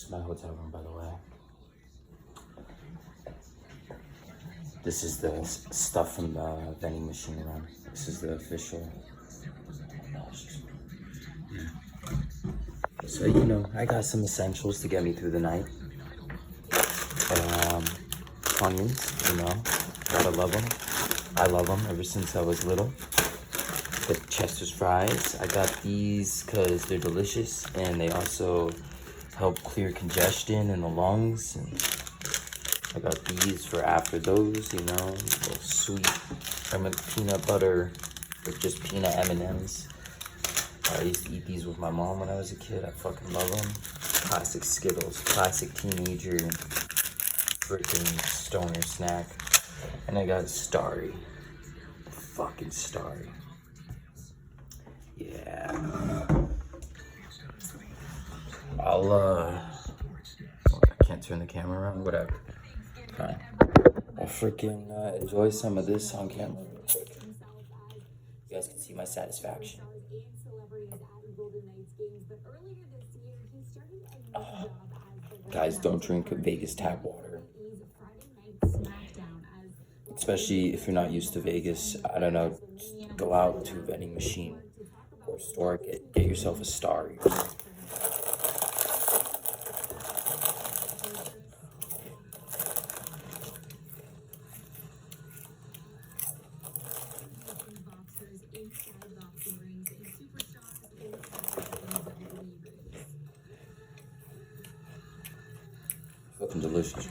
is my hotel room, by the way. This is the stuff from the vending machine run. This is the official. So, you know, I got some essentials to get me through the night. Onions, you know, gotta love them. I love them ever since I was little. The Chester's fries, I got these because they're delicious and they also help clear congestion in the lungs. And I got these for after those, you know, a little sweet peanut butter with just peanut M&Ms. I used to eat these with my mom when I was a kid. I fucking love them. Classic Skittles, classic teenager freaking stoner snack. And I got Starry. Fucking Starry. Yeah. I can't turn the camera around, whatever. Fine. I'll freaking enjoy some of this on camera real quick. You guys can see my satisfaction. Guys, don't drink Vegas tap water. Especially if you're not used to Vegas. I don't know, just go out to a vending machine or store, get yourself a Star. Fucking delicious.